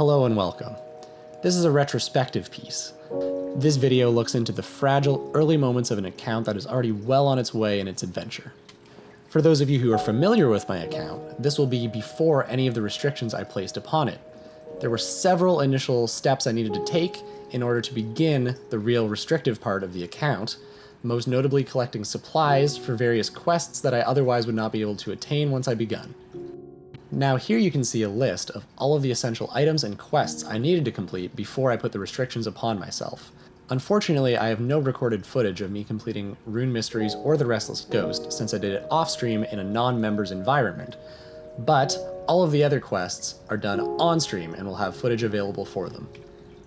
Hello and welcome. This is a retrospective piece. This video looks into the fragile early moments of an account that is already well on its way in its adventure. For those of you who are familiar with my account, this will be before any of the restrictions I placed upon it. There were several initial steps I needed to take in order to begin the real restrictive part of the account, most notably collecting supplies for various quests that I otherwise would not be able to attain once I begun. Now here you can see a list of all of the essential items and quests I needed to complete before I put the restrictions upon myself. Unfortunately, I have no recorded footage of me completing Rune Mysteries or the Restless Ghost since I did it off-stream in a non-members environment, but all of the other quests are done on-stream and will have footage available for them.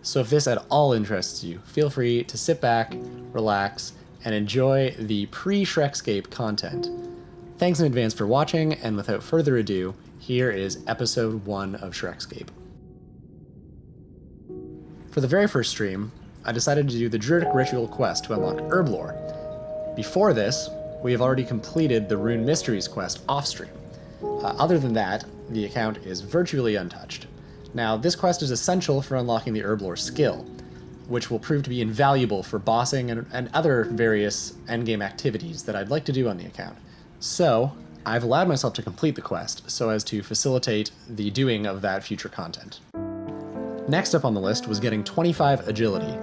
So if this at all interests you, feel free to sit back, relax, and enjoy the pre-ShrekScape content. Thanks in advance for watching, and without further ado, here is episode 1 of ShrekScape. For the very first stream, I decided to do the Druidic Ritual quest to unlock herblore. Before this, we have already completed the Rune Mysteries quest off-stream. Other than that, the account is virtually untouched. Now, this quest is essential for unlocking the herblore skill, which will prove to be invaluable for bossing and other various endgame activities that I'd like to do on the account. So, I've allowed myself to complete the quest so as to facilitate the doing of that future content. Next up on the list was getting 25 agility.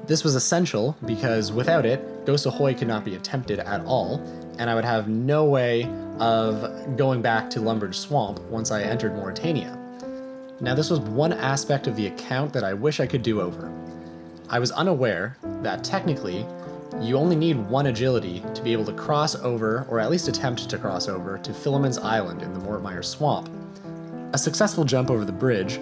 This was essential because without it, Ghost Ahoy could not be attempted at all, and I would have no way of going back to Lumbridge Swamp once I entered Mauritania. Now this was one aspect of the account that I wish I could do over. I was unaware that technically, you only need 1 agility to be able to cross over, or at least attempt to cross over, to Philemon's Island in the Mortmire Swamp. A successful jump over the bridge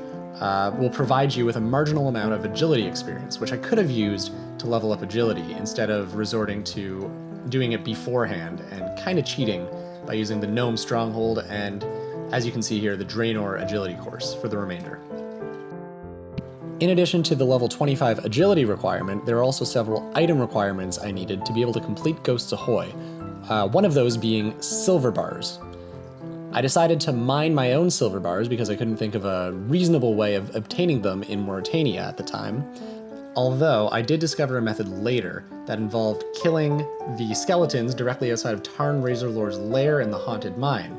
will provide you with a marginal amount of agility experience, which I could have used to level up agility instead of resorting to doing it beforehand and kind of cheating by using the Gnome Stronghold and, as you can see here, the Draenor agility course for the remainder. In addition to the level 25 agility requirement, there are also several item requirements I needed to be able to complete Ghosts Ahoy, one of those being silver bars. I decided to mine my own silver bars because I couldn't think of a reasonable way of obtaining them in Mauritania at the time, although I did discover a method later that involved killing the skeletons directly outside of Tarn Razorlore's lair in the Haunted Mine.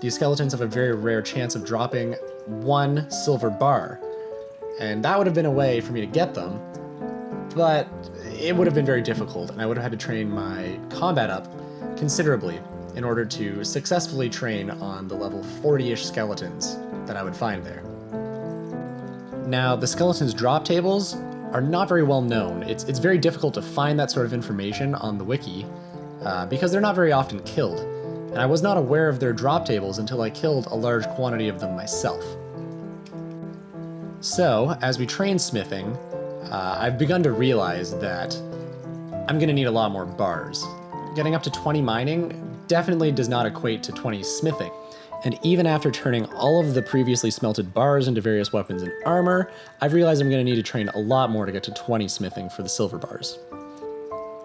These skeletons have a very rare chance of dropping 1 silver bar, and that would have been a way for me to get them, but it would have been very difficult, and I would have had to train my combat up considerably in order to successfully train on the level 40-ish skeletons that I would find there. Now, the skeletons' drop tables are not very well known. It's very difficult to find that sort of information on the wiki, because they're not very often killed, and I was not aware of their drop tables until I killed a large quantity of them myself. So, as we train smithing, I've begun to realize that I'm going to need a lot more bars. Getting up to 20 mining definitely does not equate to 20 smithing, and even after turning all of the previously smelted bars into various weapons and armor, I've realized I'm going to need to train a lot more to get to 20 smithing for the silver bars.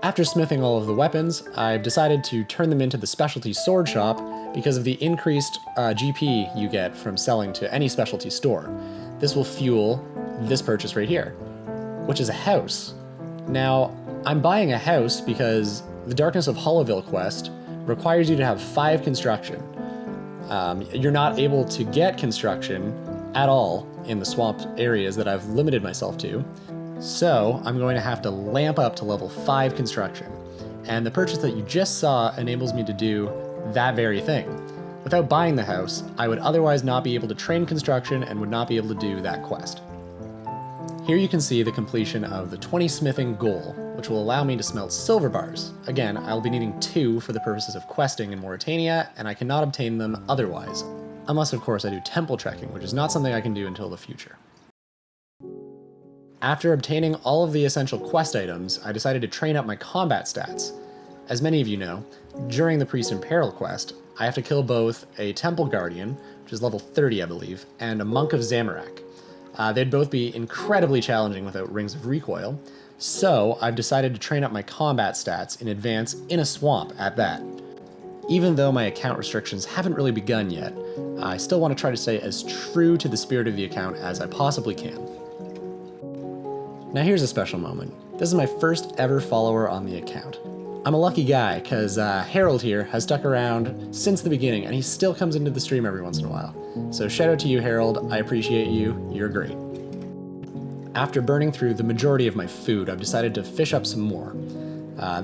After smithing all of the weapons, I've decided to turn them into the specialty sword shop because of the increased GP you get from selling to any specialty store. This will fuel this purchase right here, which is a house. Now, I'm buying a house because the Darkness of Hollowville quest requires you to have 5 construction. You're not able to get construction at all in the swamp areas that I've limited myself to, so I'm going to have to lamp up to level 5 construction. And the purchase that you just saw enables me to do that very thing. Without buying the house, I would otherwise not be able to train construction and would not be able to do that quest. Here you can see the completion of the 20 smithing goal, which will allow me to smelt silver bars. Again, I'll be needing 2 for the purposes of questing in Mauritania, and I cannot obtain them otherwise. Unless, of course, I do temple trekking, which is not something I can do until the future. After obtaining all of the essential quest items, I decided to train up my combat stats. As many of you know, during the Priest in Peril quest, I have to kill both a Temple Guardian, which is level 30 I believe, and a Monk of Zamorak. They'd both be incredibly challenging without Rings of Recoil, so I've decided to train up my combat stats in advance in a swamp at that. Even though my account restrictions haven't really begun yet, I still want to try to stay as true to the spirit of the account as I possibly can. Now here's a special moment. This is my first ever follower on the account. I'm a lucky guy, because Harold here has stuck around since the beginning, and he still comes into the stream every once in a while. So shout out to you, Harold. I appreciate you. You're great. After burning through the majority of my food, I've decided to fish up some more.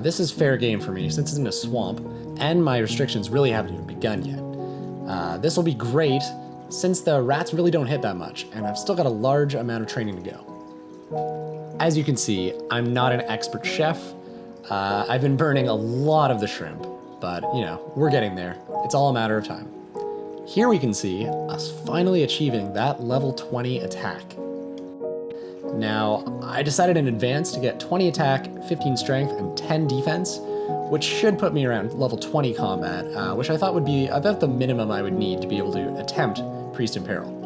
This is fair game for me, since it's in a swamp, and my restrictions really haven't even begun yet. This will be great, since the rats really don't hit that much, and I've still got a large amount of training to go. As you can see, I'm not an expert chef. I've been burning a lot of the shrimp, but, you know, we're getting there. It's all a matter of time. Here we can see us finally achieving that level 20 attack. Now, I decided in advance to get 20 attack, 15 strength, and 10 defense, which should put me around level 20 combat, which I thought would be about the minimum I would need to be able to attempt Priest in Peril.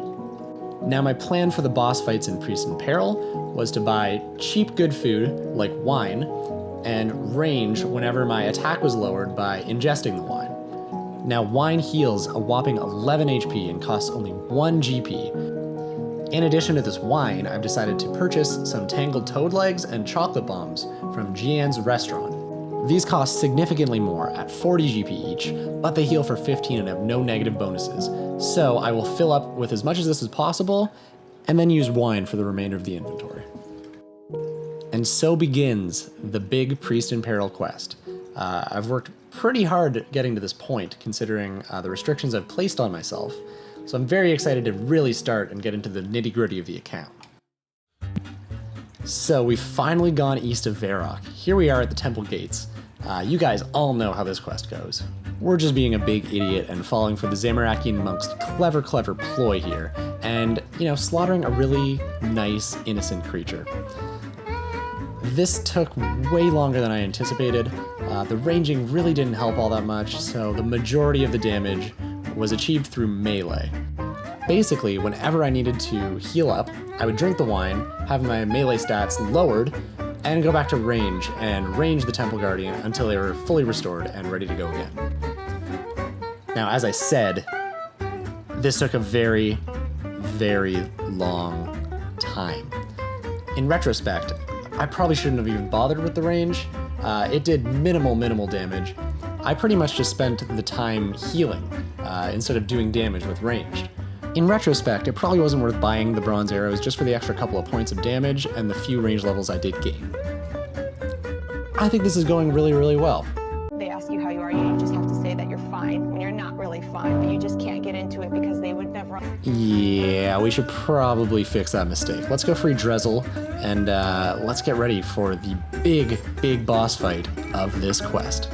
Now, my plan for the boss fights in Priest in Peril was to buy cheap good food, like wine, and range whenever my attack was lowered by ingesting the wine. Now, wine heals a whopping 11 HP and costs only 1 GP. In addition to this wine, I've decided to purchase some tangled toad legs and chocolate bombs from Jian's restaurant. These cost significantly more at 40 GP each, but they heal for 15 and have no negative bonuses. So I will fill up with as much as this as possible, and then use wine for the remainder of the inventory. And so begins the big Priest in Peril quest. I've worked pretty hard getting to this point, considering the restrictions I've placed on myself, so I'm very excited to really start and get into the nitty-gritty of the account. So we've finally gone east of Varrock. Here we are at the temple gates. You guys all know how this quest goes. We're just being a big idiot and falling for the Zamorakian monk's clever ploy here, and, you know, slaughtering a really nice, innocent creature. This took way longer than I anticipated. The ranging really didn't help all that much, so the majority of the damage was achieved through melee. Basically, whenever I needed to heal up, I would drink the wine, have my melee stats lowered, and go back to range and range the Temple Guardian until they were fully restored and ready to go again. Now, as I said, this took a very, very long time. In retrospect, I probably shouldn't have even bothered with the range. It did minimal damage. I pretty much just spent the time healing instead of doing damage with ranged. In retrospect, it probably wasn't worth buying the bronze arrows just for the extra couple of points of damage and the few range levels I did gain. I think this is going really well. They ask you how you are, you just have to say that you're fine when you're not really fine, but you just can't get into it because they would never... Yeah, we should probably fix that mistake. Let's go free Drezel, and let's get ready for the big boss fight of this quest.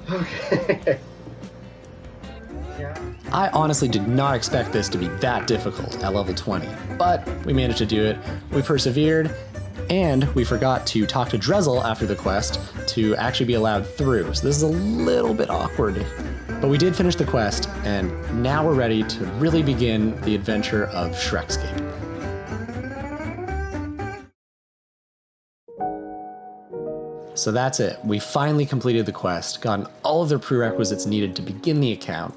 Okay. I honestly did not expect this to be that difficult at level 20, but we managed to do it. We persevered, and we forgot to talk to Drezel after the quest to actually be allowed through. So this is a little bit awkward, but we did finish the quest, and now we're ready to really begin the adventure of ShrekScape. So that's it. We finally completed the quest, gotten all of the prerequisites needed to begin the account,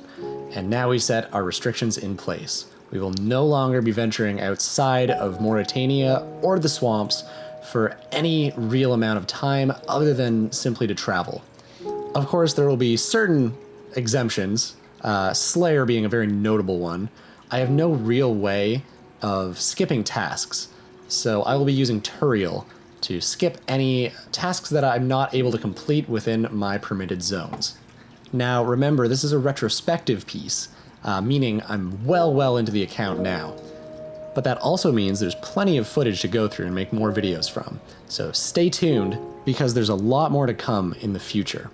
and now we set our restrictions in place. We will no longer be venturing outside of Mauritania or the swamps for any real amount of time other than simply to travel. Of course, there will be certain exemptions, Slayer being a very notable one. I have no real way of skipping tasks, so I will be using Peril to skip any tasks that I'm not able to complete within my permitted zones. Now remember, this is a retrospective piece, meaning I'm well into the account now. But that also means there's plenty of footage to go through and make more videos from. So stay tuned, because there's a lot more to come in the future.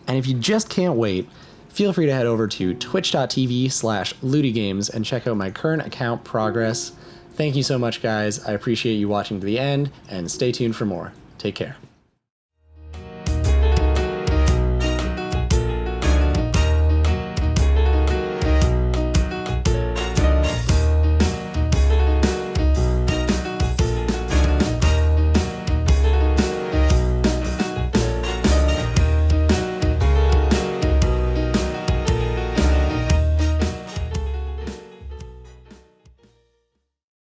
And if you just can't wait, feel free to head over to twitch.tv/LootyGames and check out my current account progress. Thank you so much, guys. I appreciate you watching to the end, and stay tuned for more. Take care.